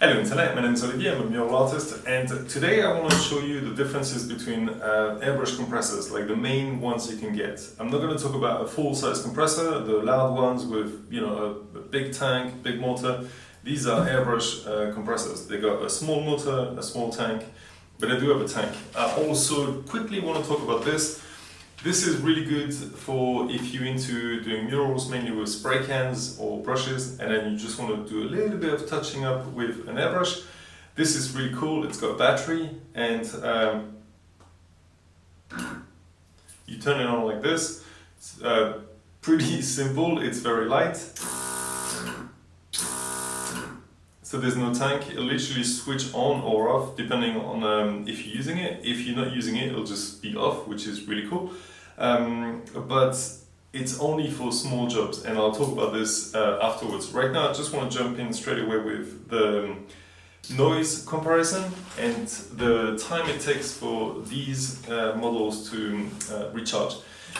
Hello Internet, my name is Olivier, I'm a mural artist, and today I want to show you the differences between airbrush compressors, like the main ones you can get. I'm not going to talk about a full-size compressor, the loud ones with a big tank, big motor. These are airbrush compressors. They got a small motor, a small tank, but they do have a tank. I also quickly want to talk about this. This is really good for if you're into doing murals mainly with spray cans or brushes, and then you just want to do a little bit of touching up with an airbrush. This is really cool. It's got a battery, and you turn it on like this. It's pretty simple. It's very light. So there's no tank. It'll literally switch on or off depending on if you're using it. If you're not using it, it'll just be off, which is really cool. But it's only for small jobs, and I'll talk about this afterwards. Right now I just want to jump in straight away with the noise comparison and the time it takes for these models to recharge.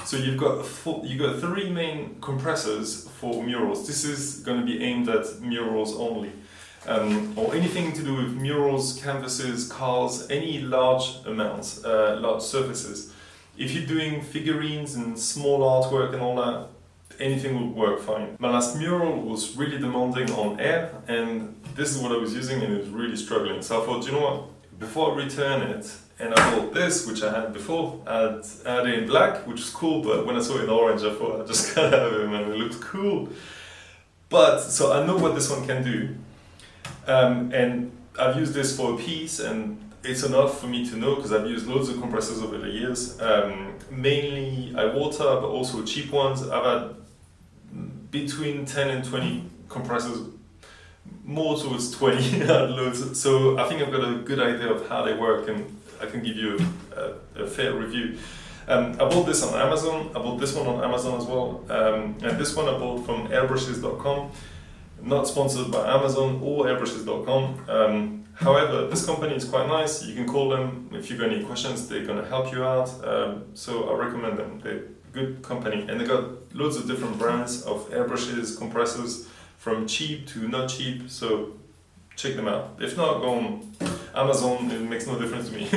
So you've got three main compressors for murals. This is going to be aimed at murals only, or anything to do with murals, canvases, cars, any large amounts, large surfaces. If you're doing figurines and small artwork and all that, anything will work fine. My last mural was really demanding on air, and this is what I was using, and it was really struggling. So I thought, you know what, before I return it, and I bought this, which I had before, I had it in black, which was cool, but when I saw it in orange, I thought I just gotta have it, man, it looked cool. But, so I know what this one can do, and I've used this for a piece, and it's enough for me to know because I've used loads of compressors over the years, mainly Iwata, but also cheap ones. I've had between 10 and 20 compressors, more towards 20, I had loads. So I think I've got a good idea of how they work, and I can give you a fair review. I bought this on Amazon, I bought this one on Amazon as well, and this one I bought from airbrushes.com, not sponsored by Amazon or airbrushes.com. However, this company is quite nice. You can call them if you've got any questions, they're going to help you out. So I recommend them. They're a good company, and they got loads of different brands of airbrushes, compressors, from cheap to not cheap. So check them out. If not, go on Amazon. It makes no difference to me.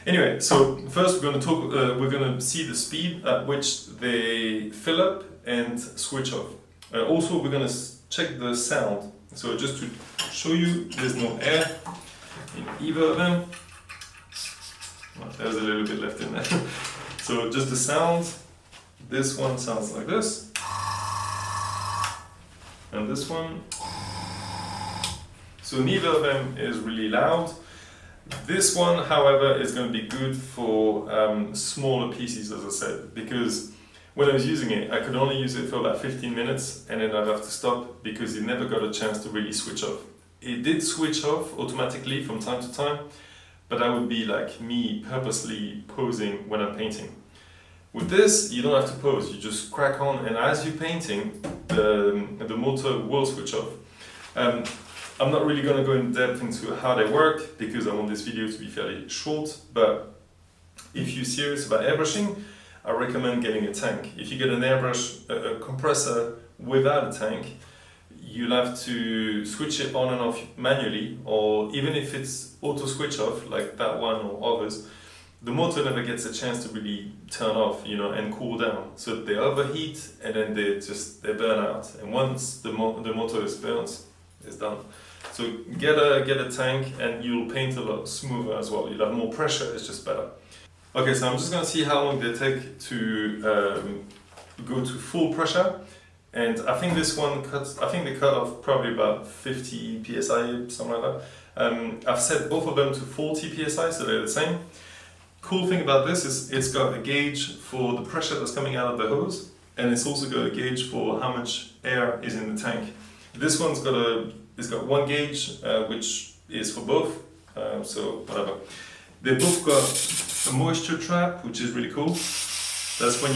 Anyway, so first we're going to talk. We're going to see the speed at which they fill up and switch off. Also, we're going to check the sound. So just to show you, there's no air in either of them. Well, there's a little bit left in there. So just the sound. This one sounds like this. And this one. So neither of them is really loud. This one, however, is going to be good for smaller pieces, as I said, because when I was using it, I could only use it for about 15 minutes, and then I'd have to stop because it never got a chance to really switch off. It did switch off automatically from time to time, but that would be like me purposely posing when I'm painting. With this, you don't have to pose, you just crack on, and as you're painting, the motor will switch off. I'm not really going to go in depth into how they work because I want this video to be fairly short, but if you're serious about airbrushing, I recommend getting a tank. If you get an airbrush, a compressor without a tank, you'll have to switch it on and off manually, or even if it's auto switch off, like that one or others, the motor never gets a chance to really turn off, and cool down. So they overheat and then they burn out. And once the motor is burnt, it's done. So get a tank, and you'll paint a lot smoother as well. You'll have more pressure, it's just better. Okay, so I'm just going to see how long they take to go to full pressure, and I think this one they cut off probably about 50 psi, something like that. I've set both of them to 40 psi, so they're the same. Cool thing about this is it's got a gauge for the pressure that's coming out of the hose, and it's also got a gauge for how much air is in the tank. This one's got one gauge, which is for both, so whatever. They both got a moisture trap, which is really cool. That's when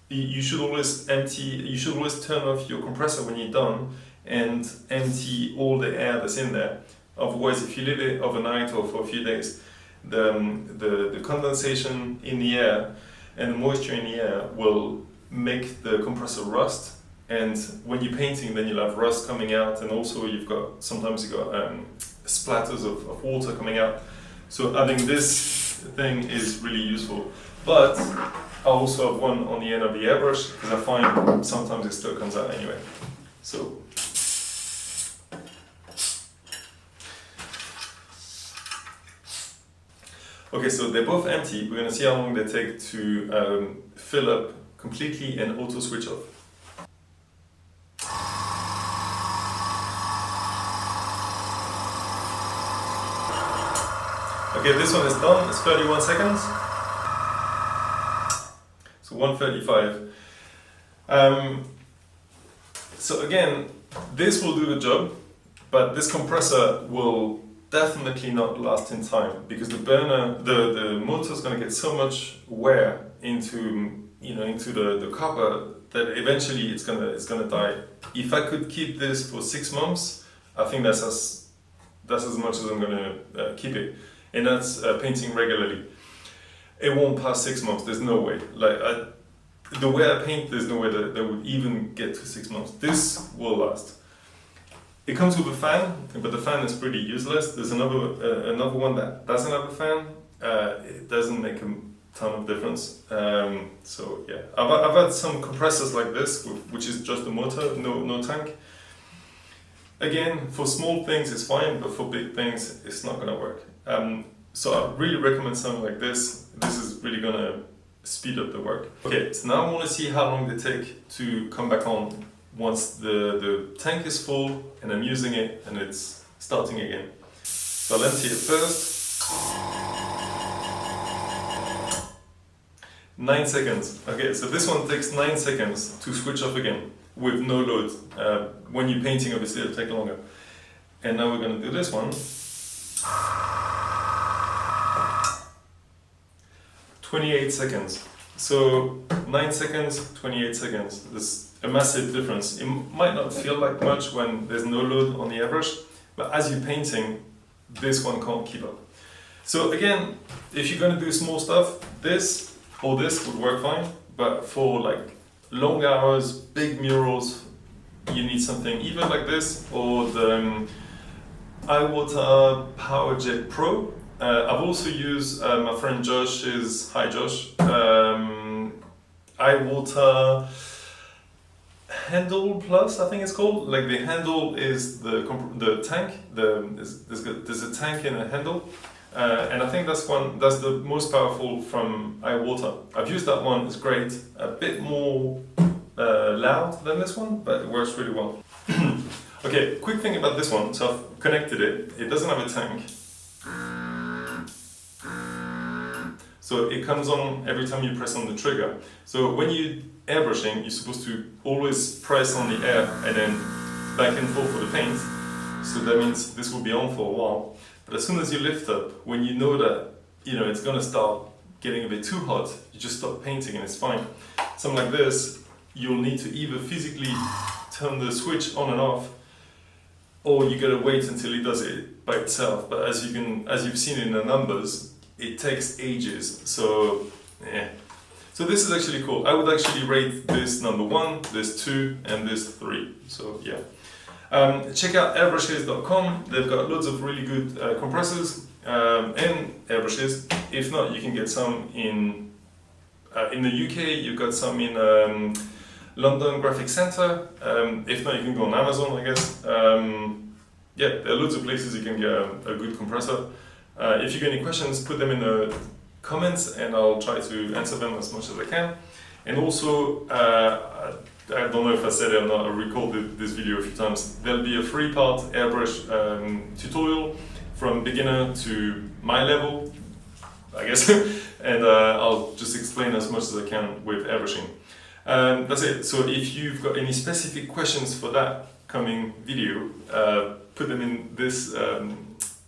you should always turn off your compressor when you're done and empty all the air that's in there. Otherwise, if you leave it overnight or for a few days, the condensation in the air and the moisture in the air will make the compressor rust, and when you're painting, then you'll have rust coming out, and also sometimes you've got splatters of water coming out. So having this thing is really useful. But I also have one on the end of the airbrush, because I find sometimes it still comes out anyway. So okay, so they're both empty. We're going to see how long they take to fill up completely and auto switch off. Okay, this one is done. It's 31 seconds. So 1:35. So again, this will do the job, but this compressor will definitely not last in time, because the motor is going to get so much wear into the copper that eventually it's gonna die. If I could keep this for 6 months, I think that's as much as I'm gonna keep it, and that's painting regularly. It won't pass 6 months. There's no way. The way I paint, there's no way that would even get to 6 months. This will last. It comes with a fan, but the fan is pretty useless. There's another one that doesn't have a fan. It doesn't make a ton of difference. So yeah, I've had some compressors like this, which is just a motor, no tank. Again, for small things it's fine, but for big things it's not gonna work. So I really recommend something like this. This is really gonna speed up the work. Okay, so now I want to see how long they take to come back on once the tank is full and I'm using it and it's starting again. So I'll empty it first. 9 seconds. Okay, so this one takes 9 seconds to switch off again with no load. When you're painting, obviously it'll take longer. And now we're going to do this one. 28 seconds. So 9 seconds, 28 seconds. There's a massive difference. It might not feel like much when there's no load on the airbrush, but as you're painting, this one can't keep up. So again, if you're going to do small stuff, this or this would work fine, but for like long hours, big murals, you need something either like this or the Iwata Power Jet Pro. I've also used my friend Josh's, hi Josh, Iwata Handle Plus, I think it's called. Like the handle is the tank. There's a tank and a handle, and I think that's the most powerful from Iwata. I've used that one. It's great. A bit more loud than this one, but it works really well. Okay, quick thing about this one. So I've connected it. It doesn't have a tank. So it comes on every time you press on the trigger. So when you're airbrushing, you're supposed to always press on the air and then back and forth for the paint. So that means this will be on for a while. But as soon as you lift up, when you know that it's gonna start getting a bit too hot, you just stop painting and it's fine. Something like this, you'll need to either physically turn the switch on and off, or you gotta wait until it does it by itself. But as you've seen in the numbers, it takes ages. So yeah. So this is actually cool. I would actually rate this number 1, this 2, and this 3. So yeah. Check out airbrushes.com. They've got loads of really good compressors and airbrushes. If not, you can get some in the UK. You've got some in London Graphic Centre. If not, you can go on Amazon, I guess. Yeah, there are loads of places you can get a good compressor. If you get any questions, put them in the comments and I'll try to answer them as much as I can. And also, I don't know if I said it or not, I recorded this video a few times. There'll be a 3-part airbrush tutorial from beginner to my level, I guess, and I'll just explain as much as I can with airbrushing. That's it. So if you've got any specific questions for that coming video, put them in this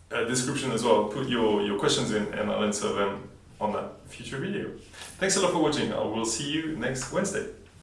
description as well. Put your questions in and I'll answer them on that future video. Thanks a lot for watching. I will see you next Wednesday.